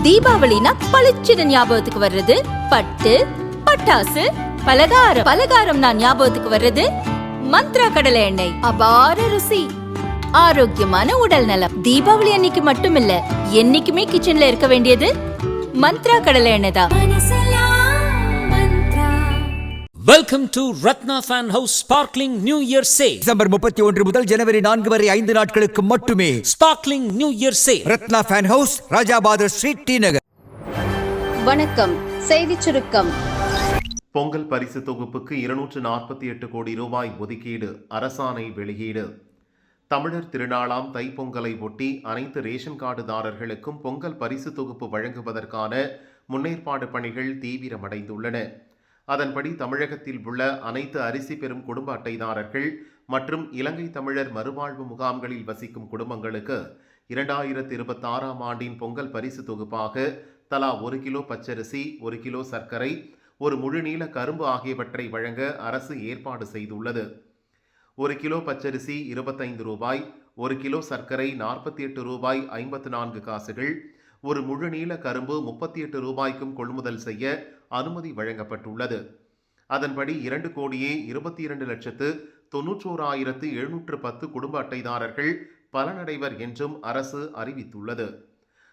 தீபாவளினா பளிச்சுன்னு ஞாபகத்துக்கு வர்றது பட்டு, பட்டாசு, பலகாரம். பலகாரம்னா ஞாபகத்துக்கு வர்றது மந்த்ரா கடலை எண்ணெய். அபார ருசி, ஆரோக்கியமான உடல் நலம். தீபாவளி அன்னைக்கு மட்டும் இல்ல, என்னைக்குமே கிச்சன்ல இருக்க வேண்டியது மந்த்ரா கடலை எண்ணெய் தான். Welcome to Ratna fan house sparkling new year sale. December 31 முதல் ஜனவரி 4 வரை 5 நாட்களுக்கு மட்டுமே. Sparkling new year sale, Ratna fan house, Rajabather street, T Nagar. வணக்கம். செய்திச் சுருக்கம். பொங்கல் பரிசு தொகுப்புக்கு 248 கோடி ரூபாய் ஒதுக்கீடு, அரசாணை வெளியீடு. தமிழர் திருநாளாம் தைப்பொங்கலை ஒட்டி அனைத்து ரேஷன் கார்டுதாரர்களுக்கும் பொங்கல் பரிசு தொகுப்பு வழங்குவதற்கான முன்னேற்பாடு பணிகள் தீவிரமடைந்துள்ளன. அதன்படி தமிழகத்தில் உள்ள அனைத்து அரிசி பெறும் குடும்ப அட்டைதாரர்கள் மற்றும் இலங்கை தமிழர் மறுவாழ்வு முகாம்களில் வசிக்கும் குடும்பங்களுக்கு 2026ஆம் ஆண்டின் பொங்கல் பரிசு தொகுப்பாக தலா 1 கிலோ பச்சரிசி, 1 கிலோ சர்க்கரை, ஒரு முழுநீள கரும்பு ஆகியவற்றை வழங்க அரசு ஏற்பாடு செய்துள்ளது. 1 கிலோ பச்சரிசி 25 ரூபாய், 1 கிலோ சர்க்கரை 48 ரூபாய் 54 காசுகள், ஒரு முழுநீள கரும்பு 38 ரூபாய்க்கும் கொள்முதல் செய்ய அனுமதி வழங்கப்பட்டுள்ளது. அதன்படி 2,22,91,710 குடும்ப அட்டைதாரர்கள் பலனடைவர் என்றும் அரசு அறிவித்துள்ளது.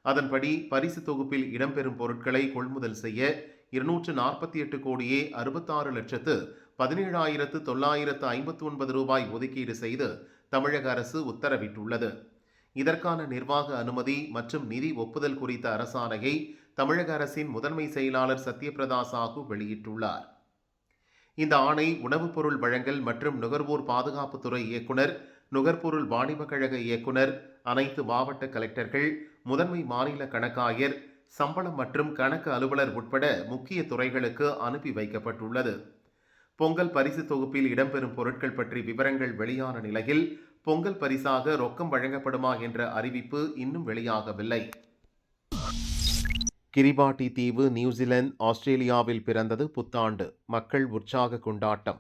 அதன்படி பரிசு தொகுப்பில் இடம்பெறும் பொருட்களை கொள்முதல் செய்ய 248,66,17,959 ரூபாய் ஒதுக்கீடு செய்து தமிழக அரசு உத்தரவிட்டுள்ளது. இதற்கான நிர்வாக அனுமதி மற்றும் நிதி ஒப்புதல் குறித்த அரசாணையை தமிழக அரசின் முதன்மை செயலாளர் சத்யபிரதா சாஹூ வெளியிட்டுள்ளார். இந்த ஆணை உணவுப் பொருள் வழங்கல் மற்றும் நுகர்வோர் பாதுகாப்புத்துறை இயக்குனர், நுகர்பொருள் வாணிப கழக இயக்குனர், அனைத்து மாவட்ட கலெக்டர்கள், முதன்மை மாநில கணக்காயர், சம்பளம் மற்றும் கணக்கு அலுவலர் உட்பட முக்கிய துறைகளுக்கு அனுப்பி வைக்கப்பட்டுள்ளது. பொங்கல் பரிசு தொகுப்பில் இடம்பெறும் பொருட்கள் பற்றி விவரங்கள் வெளியான நிலையில் பொங்கல் பரிசாக ரொக்கம் வழங்கப்படுமா என்ற அறிவிப்பு இன்னும் வெளியாகவில்லை. கிரிபாட்டி தீவு நியூசிலாந்து, ஆஸ்திரேலியாவில் பிறந்தது புத்தாண்டு, மக்கள் உற்சாக கொண்டாட்டம்.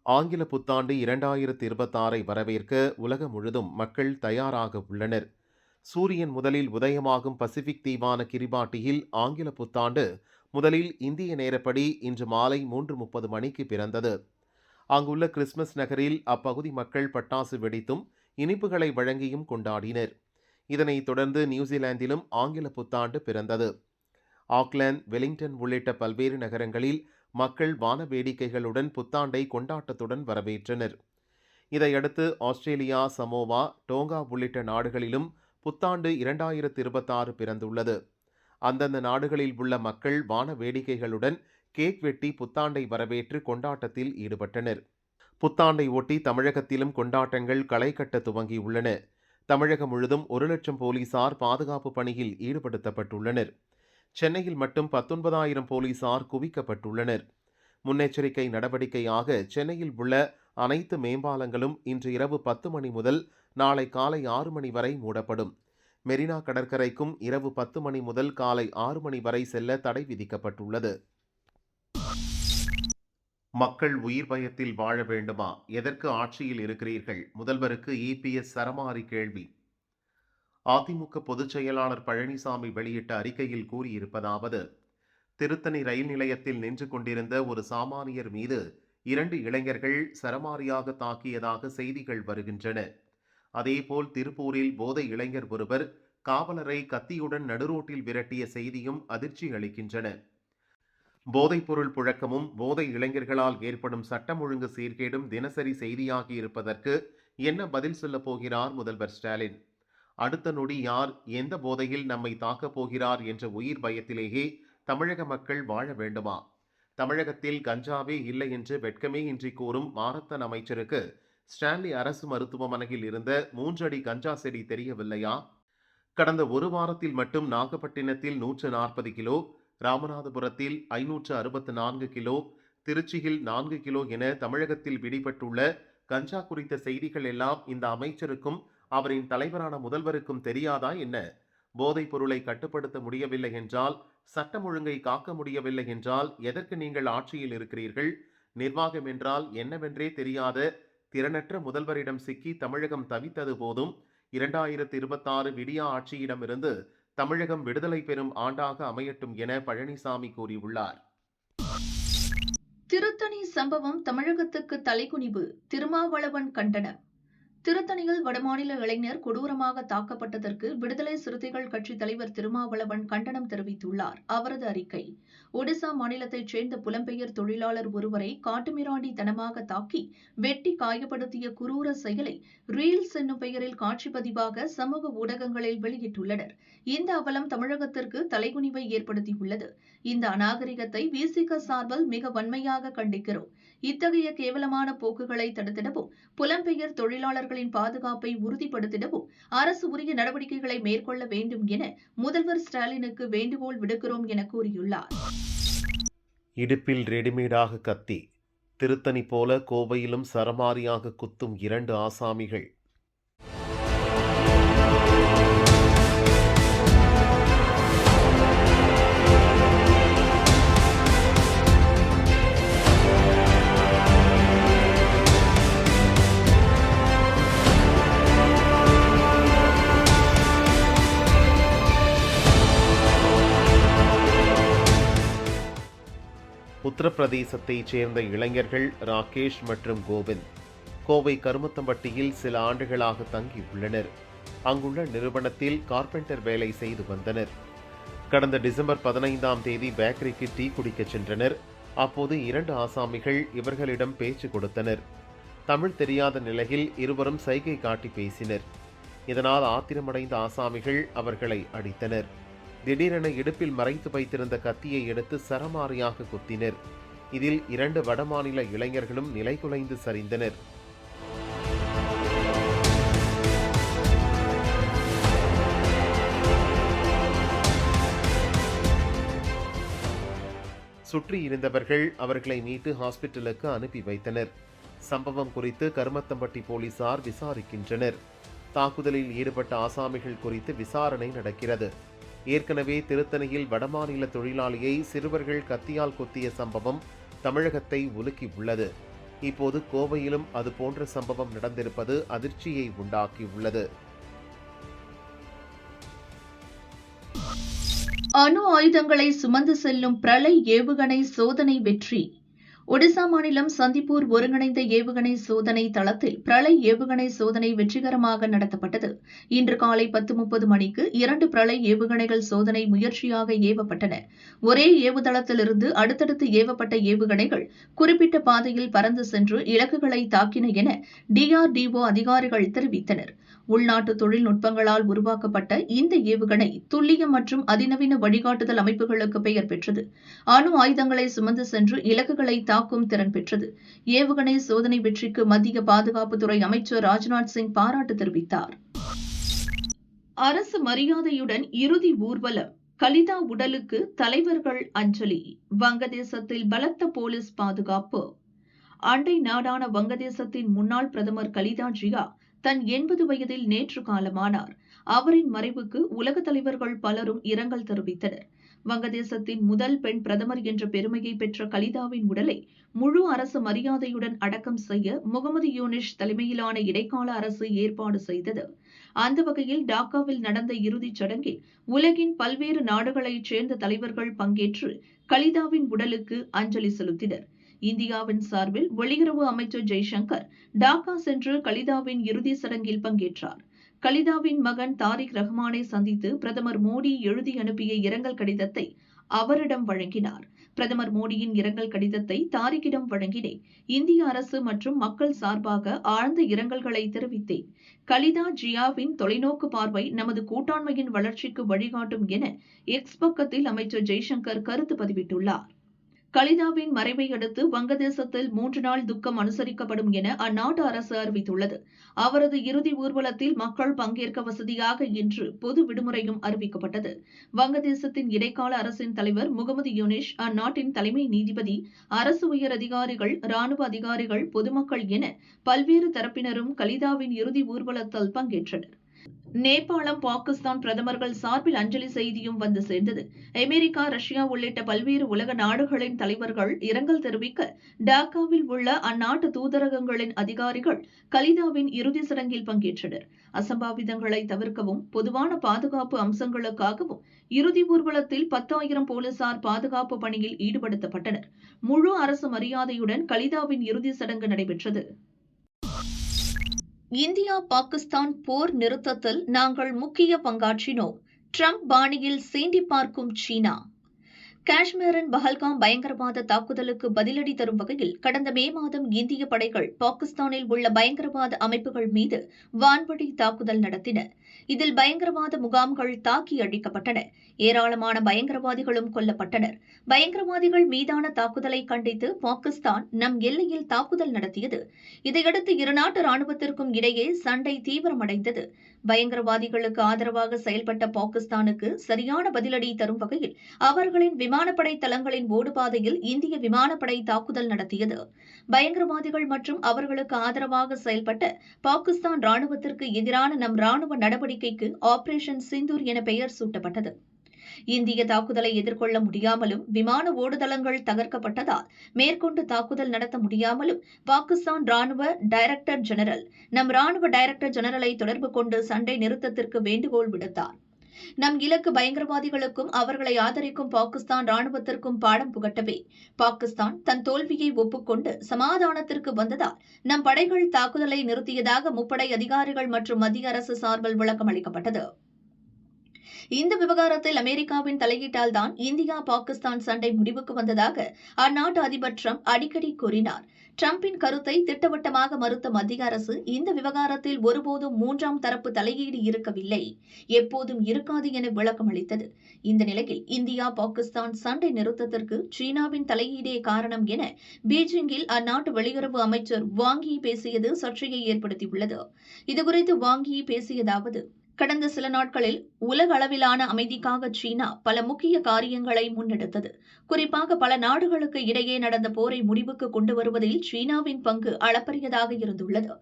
ஆங்கில புத்தாண்டு 2026ஐ வரவேற்க உலகம் முழுதும் மக்கள் தயாராக உள்ளனர். சூரியன் முதலில் உதயமாகும் பசிபிக் தீவான கிரிபாட்டியில் ஆங்கில புத்தாண்டு முதலில் இந்திய நேரப்படி இன்று மாலை 3:30 மணிக்கு பிறந்தது. அங்குள்ள கிறிஸ்மஸ் நகரில் அப்பகுதி மக்கள் பட்டாசு வெடித்தும் இனிப்புகளை வழங்கியும் கொண்டாடினர். இதனைத் தொடர்ந்து நியூசிலாந்திலும் ஆங்கில புத்தாண்டு பிறந்தது. ஆக்லாந்து, வெலிங்டன் உள்ளிட்ட பல்வேறு நகரங்களில் மக்கள் வான வேடிக்கைகளுடன் புத்தாண்டை கொண்டாட்டத்துடன் வரவேற்றனர். இதையடுத்து ஆஸ்திரேலியா, சமோவா, டோங்கா உள்ளிட்ட நாடுகளிலும் புத்தாண்டு 2026 பிறந்துள்ளது. அந்தந்த நாடுகளில் உள்ள மக்கள் வான வேடிக்கைகளுடன் கேக் வெட்டி புத்தாண்டை வரவேற்று கொண்டாட்டத்தில் ஈடுபட்டனர். புத்தாண்டை ஒட்டி தமிழகத்திலும் கொண்டாட்டங்கள் களை கட்ட துவங்கியுள்ளன. தமிழகம் முழுதும் 1,00,000 போலீசார் பாதுகாப்பு பணியில் ஈடுபடுத்தப்பட்டுள்ளனர். சென்னையில் மட்டும் 19,000 போலீசார் குவிக்கப்பட்டுள்ளனர். முன்னெச்சரிக்கை நடவடிக்கையாக சென்னையில் உள்ள அனைத்து மேம்பாலங்களும் இன்று இரவு 10 மணி முதல் நாளை காலை 6 மணி வரை மூடப்படும். மெரினா கடற்கரைக்கும் இரவு 10 மணி முதல் காலை 6 மணி வரை செல்ல தடை விதிக்கப்பட்டுள்ளது. மக்கள் உயிர் பயத்தில் வாழ வேண்டுமா? எதற்கு ஆட்சியில் இருக்கிறீர்கள்? முதல்வருக்கு EPS சரமாரி கேள்வி. அதிமுக பொதுச் செயலாளர் பழனிசாமி வெளியிட்ட அறிக்கையில் கூறியிருப்பதாவது: திருத்தணி ரயில் நிலையத்தில் நின்று கொண்டிருந்த ஒரு சாமானியர் மீது 2 இளைஞர்கள் சரமாரியாக தாக்கியதாக செய்திகள் வருகின்றன. அதேபோல் திருப்பூரில் போதை இளைஞர் ஒருவர் காவலரை கத்தியுடன் நடுரோட்டில் விரட்டிய செய்தியும் அதிர்ச்சி அளிக்கின்றன. போதைப்பொருள் புழக்கமும் போதை இளைஞர்களால் ஏற்படும் சட்டம் ஒழுங்கு சீர்கேடும் தினசரி செய்தியாகி இருப்பதற்கு என்ன பதில் சொல்லப் போகிறார் முதல்வர் ஸ்டாலின்? அடுத்த நொடி யார் எந்த போதையில் நம்மை தாக்கப் போகிறார் என்ற உயிர் பயத்திலேயே தமிழக மக்கள் வாழ வேண்டுமா? தமிழகத்தில் கஞ்சாவே இல்லை என்று வெட்கமே இன்றி கூறும் மாரத்தன் அமைச்சருக்கு ஸ்டான்லி அரசு மருத்துவமனையில் இருந்த 3 அடி கஞ்சா செடி தெரியவில்லையா? கடந்த ஒரு வாரத்தில் மட்டும் நாகப்பட்டினத்தில் 140 கிலோ, ராமநாதபுரத்தில் 564 கிலோ, திருச்சியில் 4 கிலோ என தமிழகத்தில் பிடிபட்டுள்ள கஞ்சா குறித்த செய்திகள் எல்லாம் இந்த அமைச்சருக்கும் அவரின் தலைவரான முதல்வருக்கும் தெரியாதா என்ன? போதைப் பொருளை கட்டுப்படுத்த முடியவில்லை என்றால், சட்டம் ஒழுங்கை காக்க முடியவில்லை என்றால் எதற்கு நீங்கள் ஆட்சியில் இருக்கிறீர்கள்? நிர்வாகம் என்றால் என்னவென்றே தெரியாத திறனற்ற முதல்வரிடம் சிக்கி தமிழகம் தவித்தது போதும் 2026 விடியா ஆட்சியிடமிருந்து தமிழகம் விடுதலை பெறும் ஆண்டாக அமையட்டும் என பழனிசாமி கூறியுள்ளார். திருத்தணி சம்பவம் தமிழகத்துக்கு தலைகுனிவு, திருமாவளவன் கண்டனம். திருத்தணியில் வடமாநில இளைஞர் கொடூரமாக தாக்கப்பட்டதற்கு விடுதலை சிறுத்தைகள் கட்சித் தலைவர் திருமாவளவன் கண்டனம் தெரிவித்துள்ளார். அவரது அறிக்கை: ஒடிசா மாநிலத்தைச் சேர்ந்த புலம்பெயர் தொழிலாளர் ஒருவரை காட்டுமிராண்டித்தனமாக தாக்கி வெட்டி காயப்படுத்திய குரூர செயலை ரீல்ஸ் என்னும் பெயரில் காட்சி பதிவாக சமூக ஊடகங்களில் வெளியிட்டுள்ளனர். இந்த அவலம் தமிழகத்திற்கு தலைகுனிவை ஏற்படுத்தியுள்ளது. இந்த அநாகரிகத்தை விசிக சார்பில் மிக வன்மையாக கண்டிக்கிறோம். இத்தகைய கேவலமான போக்குகளை தடுத்திடவும், புலம்பெயர் தொழிலாளர்களின் பாதுகாப்பை உறுதிப்படுத்திடவும் அரசு உரிய நடவடிக்கைகளை மேற்கொள்ள வேண்டும் என முதல்வர் ஸ்டாலினுக்கு வேண்டுகோள் விடுக்கிறோம் என கூறியுள்ளார். இடுப்பில் ரெடிமேடாக கத்தி, திருத்தணி போல கோவையிலும் சரமாரியாக குத்தும் 2 ஆசாமிகள். உத்தரப்பிரதேசத்தைச் சேர்ந்த இளைஞர்கள் ராகேஷ் மற்றும் கோவிந்த் கோவை கருமத்தம்பட்டியில் சில ஆண்டுகளாக தங்கியுள்ளனர். அங்குள்ள நிறுவனத்தில் கார்பெண்டர் வேலை செய்து வந்தனர். கடந்த டிசம்பர் 15ஆம் தேதி பேக்கரிக்கு டீ குடிக்க சென்றனர். அப்போது 2 ஆசாமிகள் இவர்களிடம் பேச்சு கொடுத்தனர். தமிழ் தெரியாத நிலையில் இருவரும் சைகை காட்டி பேசினர். இதனால் ஆத்திரமடைந்த ஆசாமிகள் அவர்களை அடித்தனர். திடீரென இடுப்பில் மறைத்து வைத்திருந்த கத்தியை எடுத்து சரமாரியாக குத்தினர். இதில் 2 வடமாநில இளைஞர்களும் நிலைகுலைந்து சரிந்தனர். சுற்றி இருந்தவர்கள் அவர்களை மீட்டு ஹாஸ்பிட்டலுக்கு அனுப்பி வைத்தனர். சம்பவம் குறித்து கருமத்தம்பட்டி போலீசார் விசாரிக்கின்றனர். தாக்குதலில் ஈடுபட்ட ஆசாமிகள் குறித்து விசாரணை நடக்கிறது. ஏற்கனவே திருத்தணியில் வடமாநில தொழிலாளியை சிறுவர்கள் கத்தியால் குத்திய சம்பவம் தமிழகத்தை உலுக்கியுள்ளது. இப்போது கோவையிலும் அதுபோன்ற சம்பவம் நடந்திருப்பது அதிர்ச்சியை உண்டாக்கியுள்ளது. அணு ஆயுதங்களை சுமந்து செல்லும் பிரளய் ஏவுகணை சோதனை வெற்றி. ஒடிசா மாநிலம் சந்திப்பூர் ஒருங்கிணைந்த ஏவுகணை சோதனை தளத்தில் பிரளய் ஏவுகணை சோதனை வெற்றிகரமாக நடத்தப்பட்டது. இன்று காலை 10:30 மணிக்கு 2 பிரளய் ஏவுகணைகள் சோதனை முயற்சியாக ஏவப்பட்டன. ஒரே ஏவுதளத்திலிருந்து அடுத்தடுத்து ஏவப்பட்ட ஏவுகணைகள் குறிப்பிட்ட பாதையில் பறந்து சென்று இலக்குகளை தாக்கின என DRDO அதிகாரிகள் தெரிவித்தனர். உள்நாட்டு தொழில்நுட்பங்களால் உருவாக்கப்பட்ட இந்த ஏவுகணை துல்லியம் மற்றும் அதிநவீன வழிகாட்டுதல் அமைப்புகளுக்கு பெயர் பெற்றது. அணு ஆயுதங்களை சுமந்து சென்று இலக்குகளை தாக்கும் திறன் பெற்றது. ஏவுகணை சோதனை வெற்றிக்கு மத்திய பாதுகாப்புத்துறை அமைச்சர் ராஜ்நாத் சிங் பாராட்டு தெரிவித்தார். அரசு மரியாதையுடன் இறுதி ஊர்வலம். கலிதா உடலுக்கு தலைவர்கள் அஞ்சலி. வங்கதேசத்தில் பலத்த போலீஸ் பாதுகாப்பு. அண்டை நாடான வங்கதேசத்தின் முன்னாள் பிரதமர் கலிதா ஜியா தன் 80 வயதில் நேற்று காலமானார். அவரின் மறைவுக்கு உலக தலைவர்கள் பலரும் இரங்கல் தெரிவித்தனர். வங்கதேசத்தின் முதல் பெண் பிரதமர் என்ற பெருமையை பெற்ற கலிதாவின் உடலை முழு அரசு மரியாதையுடன் அடக்கம் செய்ய முகமது யூனிஸ் தலைமையிலான இடைக்கால அரசு ஏற்பாடு செய்தது. அந்த வகையில் டாக்காவில் நடந்த இறுதிச் சடங்கில் உலகின் பல்வேறு நாடுகளைச் சேர்ந்த தலைவர்கள் பங்கேற்று கலிதாவின் உடலுக்கு அஞ்சலி செலுத்தினர். இந்தியாவின் சார்பில் வெளியுறவு அமைச்சர் ஜெய்சங்கர் டாக்கா சென்று கலிதாவின் இறுதி சடங்கில் பங்கேற்றார். கலிதாவின் மகன் தாரிக் ரஹ்மானை சந்தித்து பிரதமர் மோடி எழுதி அனுப்பிய இரங்கல் கடிதத்தை அவரிடம் வழங்கினார். பிரதமர் மோடியின் இரங்கல் கடிதத்தை தாரிக்கிடம் வழங்கினேன். இந்திய அரசு மற்றும் மக்கள் சார்பாக ஆழ்ந்த இரங்கல்களை தெரிவித்தேன். கலிதா ஜியாவின் தொலைநோக்கு பார்வை நமது கூட்டாண்மையின் வளர்ச்சிக்கு வழிகாட்டும் என எக்ஸ் பக்கத்தில் அமைச்சர் ஜெய்சங்கர் கருத்து பதிவிட்டுள்ளார். கலிதாவின் மறைவை அடுத்து வங்கதேசத்தில் 3 நாள் துக்கம் அனுசரிக்கப்படும் என அந்நாட்டு அரசு அறிவித்துள்ளது. அவரது இறுதி ஊர்வலத்தில் மக்கள் பங்கேற்க வசதியாக இன்று பொது விடுமுறையும் அறிவிக்கப்பட்டது. வங்கதேசத்தின் இடைக்கால அரசின் தலைவர் முகமது யூனிஸ், அந்நாட்டின் தலைமை நீதிபதி, அரசு உயர் அதிகாரிகள், ராணுவ அதிகாரிகள், பொதுமக்கள் என பல்வேறு தரப்பினரும் கலிதாவின் இறுதி ஊர்வலத்தில் பங்கேற்றனர். நேபாளம், பாகிஸ்தான் பிரதமர்கள் சார்பில் அஞ்சலி செய்தியும் வந்து சேர்ந்தது. அமெரிக்கா, ரஷ்யா உள்ளிட்ட பல்வேறு உலக நாடுகளின் தலைவர்கள் இரங்கல் தெரிவிக்க டாக்காவில் உள்ள அந்நாட்டு தூதரகங்களின் அதிகாரிகள் கலிதாவின் இறுதி சடங்கில் பங்கேற்றனர். அசம்பாவிதங்களை தவிர்க்கவும் பொதுவான பாதுகாப்பு அம்சங்களுக்காகவும் இறுதி ஊர்வலத்தில் 10,000 போலீசார் பாதுகாப்பு பணியில் ஈடுபடுத்தப்பட்டனர். முழு அரசு மரியாதையுடன் கலிதாவின் இறுதி சடங்கு நடைபெற்றது. இந்தியா பாகிஸ்தான் போர் நிறுத்தத்தில் நாங்கள் முக்கிய பங்காற்றினோம். ட்ரம்ப் பாணியில் சீண்டி பார்க்கும் சீனா. காஷ்மீரின் பஹல்காம் பயங்கரவாத தாக்குதலுக்கு பதிலடி தரும் வகையில் கடந்த மே மாதம் இந்திய படைகள் பாகிஸ்தானில் உள்ள பயங்கரவாத அமைப்புகள் மீது வான்வழி தாக்குதல் நடத்தின. இதில் பயங்கரவாத முகாம்கள் தாக்கி அழிக்கப்பட்டன. ஏராளமான பயங்கரவாதிகளும் கொல்லப்பட்டனர். பயங்கரவாதிகள் மீதான தாக்குதலை கண்டித்து பாகிஸ்தான் நம் எல்லையில் தாக்குதல் நடத்தியது. இதையடுத்து இருநாட்டு ராணுவத்திற்கும் இடையே சண்டை தீவிரமடைந்தது. பயங்கரவாதிகளுக்கு ஆதரவாக செயல்பட்ட பாகிஸ்தானுக்கு சரியான பதிலடி தரும் வகையில் அவர்களின் விமானப்படை தளங்களின் ஓடுபாதையில் இந்திய விமானப்படை தாக்குதல் நடத்தியது. பயங்கரவாதிகள் மற்றும் அவர்களுக்கு ஆதரவாக செயல்பட்ட பாகிஸ்தான் ராணுவத்திற்கு எதிரான நம் ராணுவ நடவடிக்கைக்கு ஆபரேஷன் சிந்தூர் என பெயர் சூட்டப்பட்டது. இந்திய தாக்குதலை எதிர்கொள்ள முடியாமலும் விமான ஓடுதளங்கள் தகர்க்கப்பட்டதால் மேற்கொண்டு தாக்குதல் நடத்த முடியாமலும் பாகிஸ்தான் ராணுவ டைரக்டர் ஜெனரல் நம் ராணுவ டைரக்டர் ஜெனரலை தொடர்பு கொண்டு சண்டை நிறுத்தத்திற்கு வேண்டுகோள் விடுத்தார். நம் இலக்கு பயங்கரவாதிகளுக்கும் அவர்களை ஆதரிக்கும் பாகிஸ்தான் ராணுவத்திற்கும் பாடம் புகட்டவே பாகிஸ்தான் தன் தோல்வியை ஒப்புக்கொண்டு சமாதானத்திற்கு வந்ததால் நம் படைகள் தாக்குதலை நிறுத்தியதாக முப்படை அதிகாரிகள் மற்றும் மத்திய அரசு சார்பில் விளக்கம் அளிக்கப்பட்டது. இந்த விவகாரத்தில் அமெரிக்காவின் தலையீட்டால் தான் இந்தியா பாகிஸ்தான் சண்டை முடிவுக்கு வந்ததாக அந்நாட்டு அதிபர் ட்ரம்ப் அடிக்கடி கூறினார். ட்ரம்பின் கருத்தை திட்டவட்டமாக மறுத்த மத்திய அரசு இந்த விவகாரத்தில் ஒருபோதும் மூன்றாம் தரப்பு தலையீடு இருக்கவில்லை, எப்போதும் இருக்காது என விளக்கம் அளித்தது. இந்த நிலையில் இந்தியா பாகிஸ்தான் சண்டை நிறுத்தத்திற்கு சீனாவின் தலையீடே காரணம் என பீஜிங்கில் அந்நாட்டு வெளியுறவு அமைச்சர் வாங் யீ பேசியது சர்ச்சையை ஏற்படுத்தியுள்ளது. இதுகுறித்து வாங் யீ பேசியதாவது: கடந்த சில நாட்களில் உலக அளவிலான அமைதிக்காக சீனா பல முக்கிய காரியங்களை முன்னெடுத்தது. குறிப்பாக பல நாடுகளுக்கு இடையே நடந்த போரை முடிவுக்கு கொண்டு வருவதில் சீனாவின் பங்கு அளப்பரியதாக இருந்துள்ளது.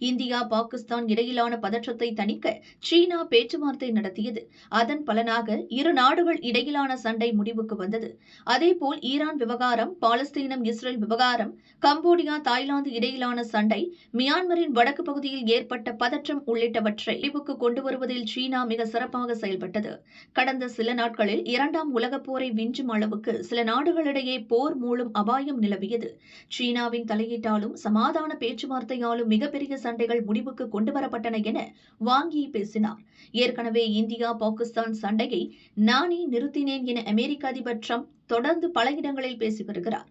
இந்தியா பாகிஸ்தான் இடையிலான பதற்றத்தை தணிக்க சீனா பேச்சுவார்த்தை நடத்தியது. அதன் பலனாக இரு நாடுகள் இடையிலான சண்டை முடிவுக்கு வந்தது. அதேபோல் ஈரான் விவகாரம், பாலஸ்தீனம் இஸ்ரேல் விவகாரம், கம்போடியா தாய்லாந்து இடையிலான சண்டை, மியான்மரின் வடக்கு பகுதியில் ஏற்பட்ட பதற்றம் உள்ளிட்டவற்றை முடிவுக்கு கொண்டு வருவதில் சீனா மிக சிறப்பாக செயல்பட்டது. கடந்த சில நாட்களில் 2ஆம் உலகப் போரை விஞ்சும் அளவுக்கு சில நாடுகளிடையே போர் மூலம் அபாயம் நிலவியது. சீனாவின் தலையீட்டாலும் சமாதான பேச்சுவார்த்தையாலும் மிகப்பெரிய சண்டைகள் முடிவுக்கு கொண்டுவரப்பட்டன என வாங் யீ பேசினார். ஏற்கனவே இந்தியா பாகிஸ்தான் சண்டையை நானே நிறுத்தினேன் என அமெரிக்க அதிபர் ட்ரம்ப் தொடர்ந்து பல இடங்களில் பேசி வருகிறார்.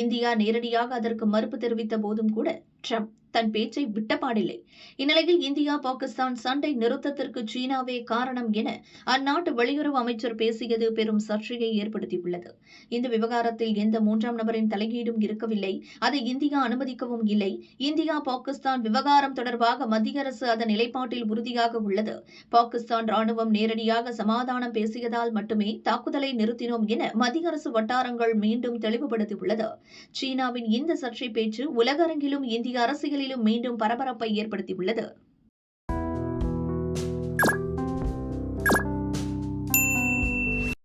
இந்தியா நேரடியாக அதற்கு மறுப்பு தெரிவித்த போதும் கூட ட்ரம்ப் தன் பேச்சை விட்டபாடில்லை. இந்நிலையில் இந்தியா பாகிஸ்தான் சண்டை நிறுத்தத்திற்கு சீனாவே காரணம் என அந்நாட்டு வெளியுறவு அமைச்சர் பேசியது பெரும் சர்ச்சையை ஏற்படுத்தியுள்ளது. இந்த விவகாரத்தில் எந்த மூன்றாம் நபரின் தலையீடும் இருக்கவில்லை, அதை இந்தியா அனுமதிக்கவும் இல்லை. இந்தியா பாகிஸ்தான் விவகாரம் தொடர்பாக மத்திய அரசு அதன் நிலைப்பாட்டில் உறுதியாக உள்ளது. பாகிஸ்தான் ராணுவம் நேரடியாக சமாதானம் பேசியதால் மட்டுமே தாக்குதலை நிறுத்தினோம் என மத்திய அரசு வட்டாரங்கள் மீண்டும் தெளிவுபடுத்தியுள்ளது. சீனாவின் இந்த சர்ச்சை பேச்சு உலக அரங்கிலும் இந்திய அரசியலிலும் மீண்டும் பரபரப்பை ஏற்படுத்தியுள்ளது.